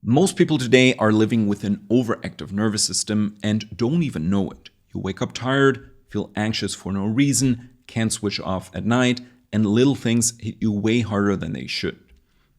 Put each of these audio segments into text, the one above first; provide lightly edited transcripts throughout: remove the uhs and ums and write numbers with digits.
Most people today are living with an overactive nervous system and don't even know it. You wake up tired, feel anxious for no reason, can't switch off at night, and little things hit you way harder than they should.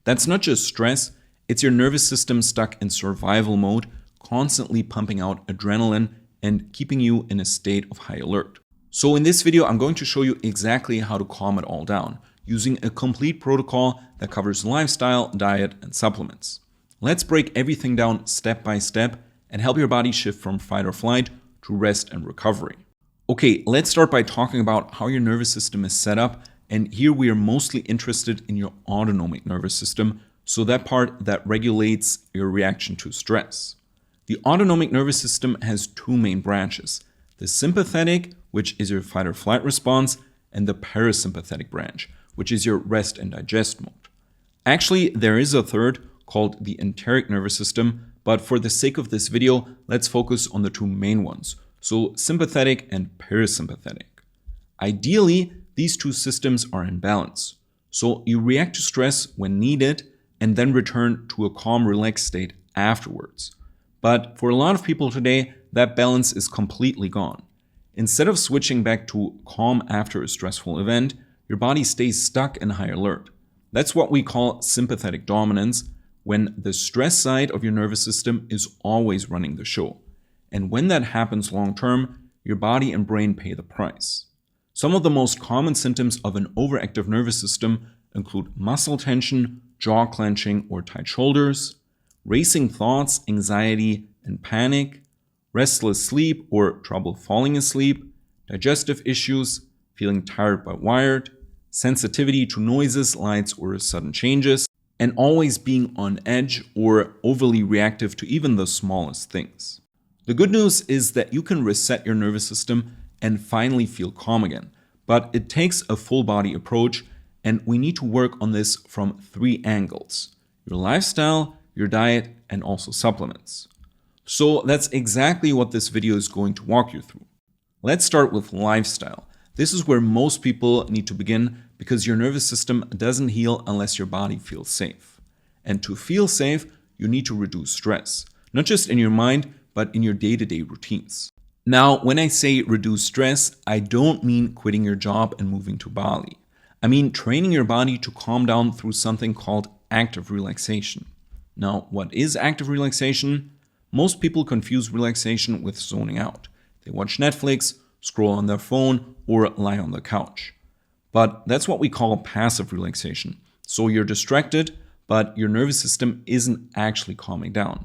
That's not just stress, it's your nervous system stuck in survival mode, constantly pumping out adrenaline and keeping you in a state of high alert. So in this video, I'm going to show you exactly how to calm it all down, using a complete protocol that covers lifestyle, diet, and supplements. Let's break everything down step by step and help your body shift from fight or flight to rest and recovery. Okay, let's start by talking about how your nervous system is set up, and here we are mostly interested in your autonomic nervous system, so that part that regulates your reaction to stress. The autonomic nervous system has two main branches: the sympathetic, which is your fight or flight response, and the parasympathetic branch, which is your rest and digest mode. Actually, there is a third called the enteric nervous system, but for the sake of this video, let's focus on the two main ones, so sympathetic and parasympathetic. Ideally, these two systems are in balance, so you react to stress when needed and then return to a calm, relaxed state afterwards. But for a lot of people today, that balance is completely gone. Instead of switching back to calm after a stressful event, your body stays stuck in high alert. That's what we call sympathetic dominance, when the stress side of your nervous system is always running the show. And when that happens long term, your body and brain pay the price. Some of the most common symptoms of an overactive nervous system include muscle tension, jaw clenching or tight shoulders, racing thoughts, anxiety and panic, restless sleep or trouble falling asleep, digestive issues, feeling tired but wired, sensitivity to noises, lights or sudden changes, and always being on edge or overly reactive to even the smallest things. The good news is that you can reset your nervous system and finally feel calm again, but it takes a full body approach, and we need to work on this from three angles: your lifestyle, your diet, and also supplements. So that's exactly what this video is going to walk you through. Let's start with lifestyle. This is where most people need to begin because your nervous system doesn't heal unless your body feels safe. And to feel safe, you need to reduce stress, not just in your mind, but in your day-to-day routines. Now, when I say reduce stress, I don't mean quitting your job and moving to Bali. I mean training your body to calm down through something called active relaxation. Now, what is active relaxation? Most people confuse relaxation with zoning out. They watch Netflix, scroll on their phone, or lie on the couch. But that's what we call passive relaxation. So you're distracted, but your nervous system isn't actually calming down.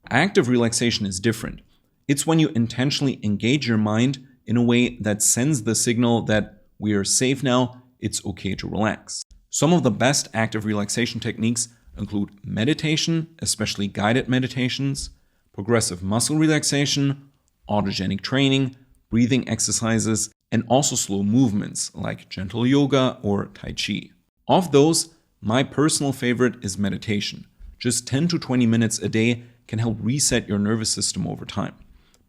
Active relaxation is different. It's when you intentionally engage your mind in a way that sends the signal that we are safe now, it's okay to relax. Some of the best active relaxation techniques include meditation, especially guided meditations, progressive muscle relaxation, autogenic training, breathing exercises, and also slow movements like gentle yoga or Tai Chi. Of those, my personal favorite is meditation. Just 10 to 20 minutes a day can help reset your nervous system over time.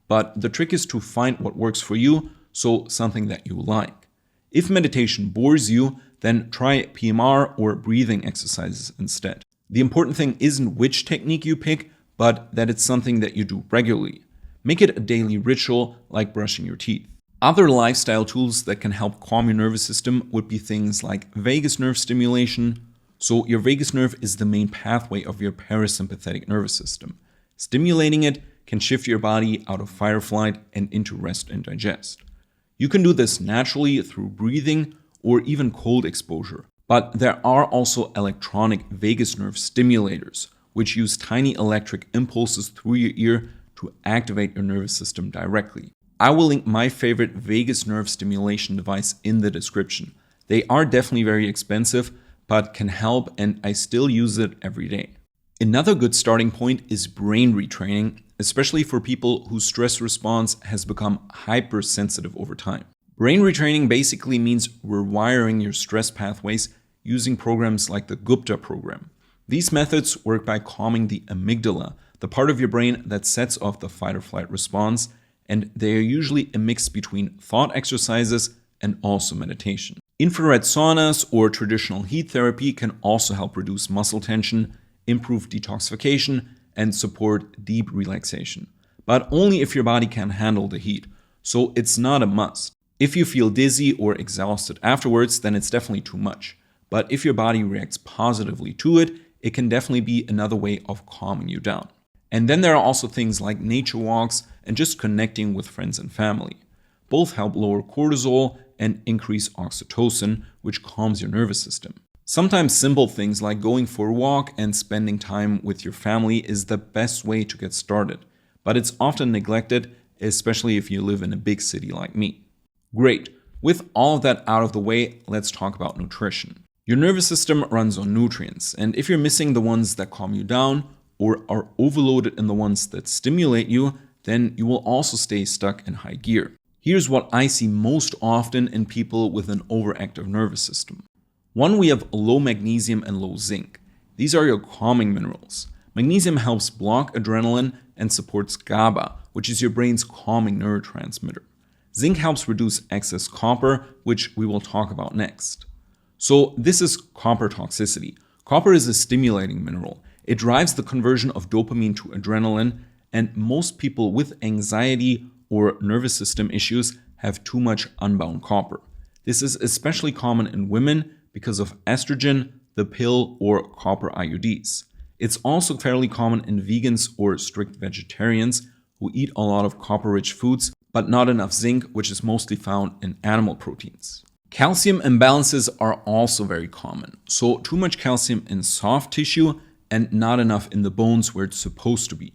But the trick is to find what works for you, so something that you like. If meditation bores you, then try PMR or breathing exercises instead. The important thing isn't which technique you pick, but that it's something that you do regularly. Make it a daily ritual like brushing your teeth. Other lifestyle tools that can help calm your nervous system would be things like vagus nerve stimulation. So your vagus nerve is the main pathway of your parasympathetic nervous system. Stimulating it can shift your body out of fight or flight and into rest and digest. You can do this naturally through breathing or even cold exposure. But there are also electronic vagus nerve stimulators, which use tiny electric impulses through your ear to activate your nervous system directly. I will link my favorite vagus nerve stimulation device in the description. They are definitely very expensive, but can help, and I still use it every day. Another good starting point is brain retraining, especially for people whose stress response has become hypersensitive over time. Brain retraining basically means rewiring your stress pathways using programs like the Gupta program. These methods work by calming the amygdala, the part of your brain that sets off the fight or flight response, and they are usually a mix between thought exercises and also meditation. Infrared saunas or traditional heat therapy can also help reduce muscle tension improve detoxification, and support deep relaxation. But only if your body can handle the heat, so it's not a must. If you feel dizzy or exhausted afterwards, then it's definitely too much. But if your body reacts positively to it, it can definitely be another way of calming you down. And then there are also things like nature walks and just connecting with friends and family. Both help lower cortisol and increase oxytocin, which calms your nervous system. Sometimes simple things like going for a walk and spending time with your family is the best way to get started, but it's often neglected, especially if you live in a big city like me. Great. With all of that out of the way, let's talk about nutrition. Your nervous system runs on nutrients, and if you're missing the ones that calm you down or are overloaded in the ones that stimulate you, then you will also stay stuck in high gear. Here's what I see most often in people with an overactive nervous system. One, we have low magnesium and low zinc. These are your calming minerals. Magnesium helps block adrenaline and supports GABA, which is your brain's calming neurotransmitter. Zinc helps reduce excess copper, which we will talk about next. So this is copper toxicity. Copper is a stimulating mineral. It drives the conversion of dopamine to adrenaline, and most people with anxiety or nervous system issues have too much unbound copper. This is especially common in women because of estrogen, the pill, or copper IUDs. It's also fairly common in vegans or strict vegetarians who eat a lot of copper-rich foods, but not enough zinc, which is mostly found in animal proteins. Calcium imbalances are also very common. So too much calcium in soft tissue and not enough in the bones where it's supposed to be.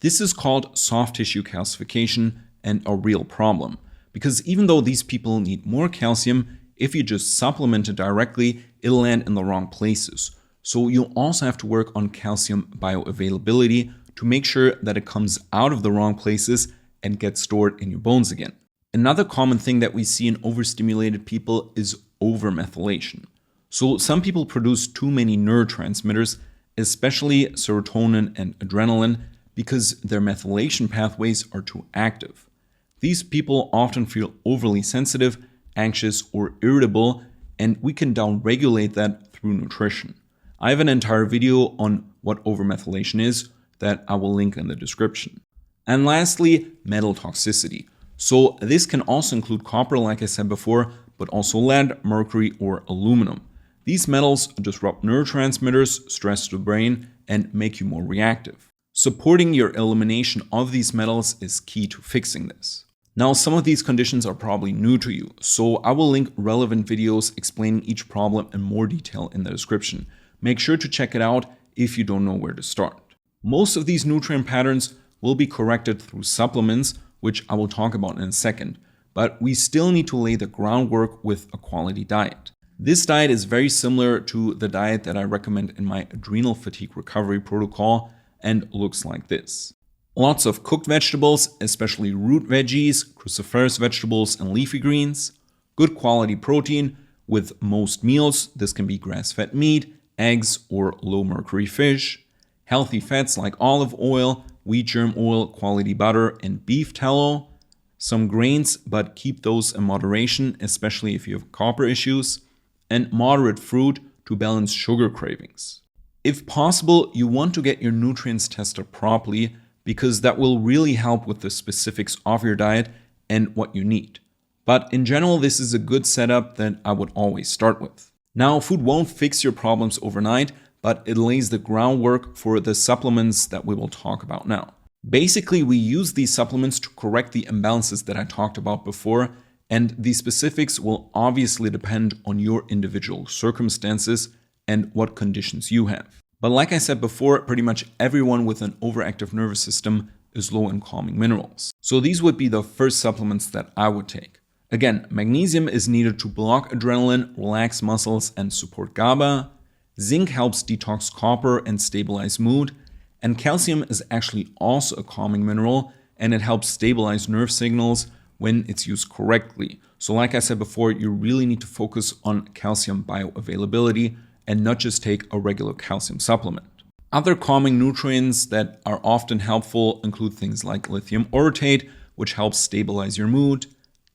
This is called soft tissue calcification and a real problem, because even though these people need more calcium, if you just supplement it directly, it'll land in the wrong places. So you'll also have to work on calcium bioavailability to make sure that it comes out of the wrong places and gets stored in your bones again. Another common thing that we see in overstimulated people is overmethylation. So some people produce too many neurotransmitters, especially serotonin and adrenaline, because their methylation pathways are too active. These people often feel overly sensitive, anxious, or irritable, and we can downregulate that through nutrition. I have an entire video on what overmethylation is that I will link in the description. And lastly, metal toxicity. So this can also include copper, like I said before, but also lead, mercury, or aluminum. These metals disrupt neurotransmitters, stress the brain, and make you more reactive. Supporting your elimination of these metals is key to fixing this. Now, some of these conditions are probably new to you, so I will link relevant videos explaining each problem in more detail in the description. Make sure to check it out if you don't know where to start. Most of these nutrient patterns will be corrected through supplements, which I will talk about in a second, but we still need to lay the groundwork with a quality diet. This diet is very similar to the diet that I recommend in my adrenal fatigue recovery protocol and looks like this. Lots of cooked vegetables, especially root veggies, cruciferous vegetables, and leafy greens. Good quality protein with most meals. This can be grass-fed meat, eggs, or low-mercury fish. Healthy fats like olive oil, wheat germ oil, quality butter, and beef tallow. Some grains, but keep those in moderation, especially if you have copper issues. And moderate fruit to balance sugar cravings. If possible, you want to get your nutrients tested properly because that will really help with the specifics of your diet and what you need. But in general, this is a good setup that I would always start with. Now, food won't fix your problems overnight, but it lays the groundwork for the supplements that we will talk about now. Basically, we use these supplements to correct the imbalances that I talked about before, and the specifics will obviously depend on your individual circumstances and what conditions you have. But like I said before, pretty much everyone with an overactive nervous system is low in calming minerals. So these would be the first supplements that I would take. Again, magnesium is needed to block adrenaline, relax muscles, and support GABA. Zinc helps detox copper and stabilize mood. And calcium is actually also a calming mineral, and it helps stabilize nerve signals when it's used correctly. So like I said before, you really need to focus on calcium bioavailability and not just take a regular calcium supplement. Other calming nutrients that are often helpful include things like lithium orotate, which helps stabilize your mood,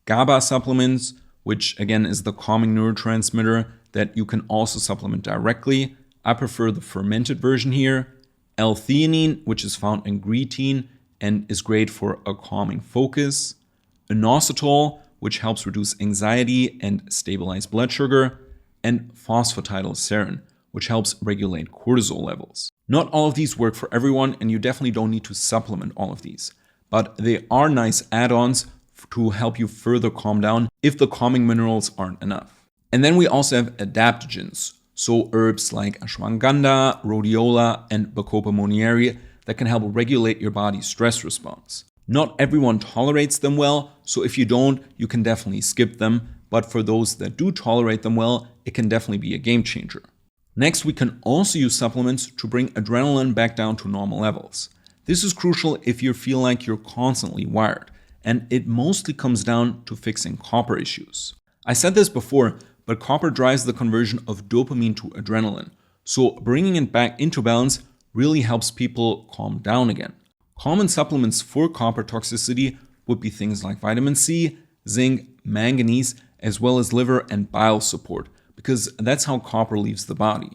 GABA supplements, which again is the calming neurotransmitter that you can also supplement directly. I prefer the fermented version here. L-theanine, which is found in green tea and is great for a calming focus. Inositol, which helps reduce anxiety and stabilize blood sugar. And phosphatidylserine, which helps regulate cortisol levels. Not all of these work for everyone, and you definitely don't need to supplement all of these. But they are nice add-ons to help you further calm down if the calming minerals aren't enough. And then we also have adaptogens, so herbs like ashwagandha, rhodiola, and Bacopa monnieri that can help regulate your body's stress response. Not everyone tolerates them well, so if you don't, you can definitely skip them. But for those that do tolerate them well, it can definitely be a game changer. Next, we can also use supplements to bring adrenaline back down to normal levels. This is crucial if you feel like you're constantly wired, and it mostly comes down to fixing copper issues. I said this before, but copper drives the conversion of dopamine to adrenaline, so bringing it back into balance really helps people calm down again. Common supplements for copper toxicity would be things like vitamin C, zinc, manganese, as well as liver and bile support, because that's how copper leaves the body.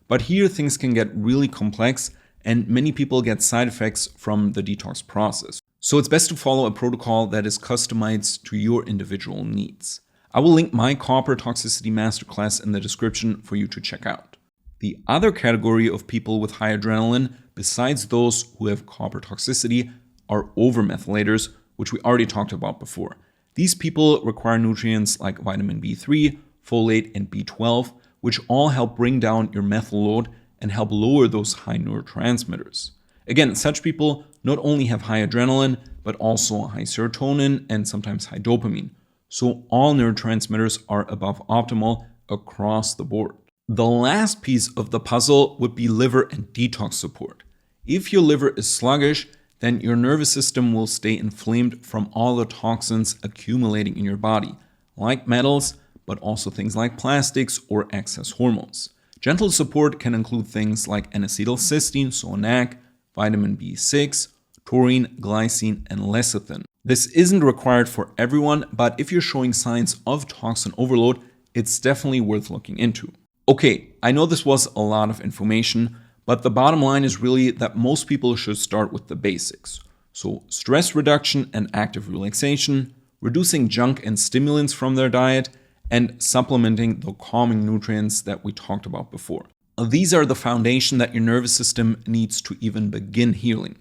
But here things can get really complex, and many people get side effects from the detox process. So it's best to follow a protocol that is customized to your individual needs. I will link my copper toxicity masterclass in the description for you to check out. The other category of people with high adrenaline, besides those who have copper toxicity, are overmethylators, which we already talked about before. These people require nutrients like vitamin B3, folate, and B12, which all help bring down your methyl load and help lower those high neurotransmitters. Again, such people not only have high adrenaline, but also high serotonin and sometimes high dopamine. So all neurotransmitters are above optimal across the board. The last piece of the puzzle would be liver and detox support. If your liver is sluggish, then your nervous system will stay inflamed from all the toxins accumulating in your body, like metals, but also things like plastics or excess hormones. Gentle support can include things like N-acetylcysteine, so NAC, vitamin B6, taurine, glycine, and lecithin. This isn't required for everyone, but if you're showing signs of toxin overload, it's definitely worth looking into. Okay, I know this was a lot of information, but the bottom line is really that most people should start with the basics. So stress reduction and active relaxation, reducing junk and stimulants from their diet, and supplementing the calming nutrients that we talked about before. These are the foundation that your nervous system needs to even begin healing.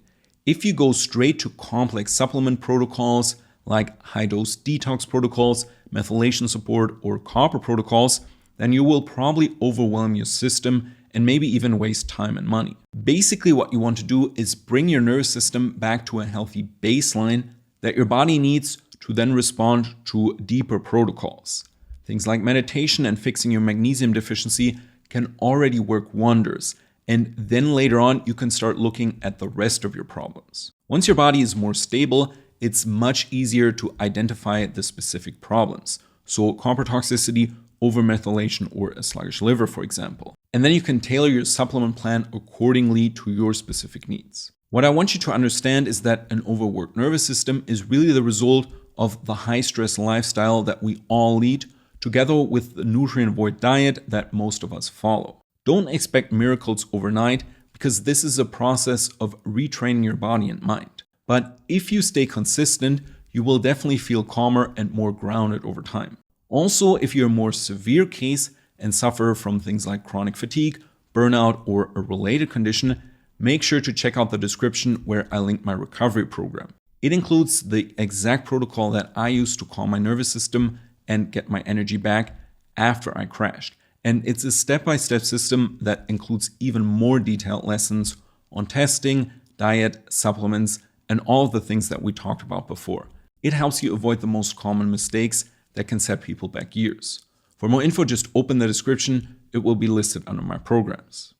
If you go straight to complex supplement protocols like high-dose detox protocols, methylation support, or copper protocols, then you will probably overwhelm your system and maybe even waste time and money. Basically, what you want to do is bring your nervous system back to a healthy baseline that your body needs to then respond to deeper protocols. Things like meditation and fixing your magnesium deficiency can already work wonders. And then later on, you can start looking at the rest of your problems. Once your body is more stable, it's much easier to identify the specific problems. So copper toxicity, overmethylation, or a sluggish liver, for example. And then you can tailor your supplement plan accordingly to your specific needs. What I want you to understand is that an overworked nervous system is really the result of the high-stress lifestyle that we all lead, together with the nutrient-void diet that most of us follow. Don't expect miracles overnight, because this is a process of retraining your body and mind. But if you stay consistent, you will definitely feel calmer and more grounded over time. Also, if you're a more severe case and suffer from things like chronic fatigue, burnout, or a related condition, make sure to check out the description where I link my recovery program. It includes the exact protocol that I use to calm my nervous system and get my energy back after I crashed. And it's a step-by-step system that includes even more detailed lessons on testing, diet, supplements, and all of the things that we talked about before. It helps you avoid the most common mistakes that can set people back years. For more info, just open the description. It will be listed under my programs.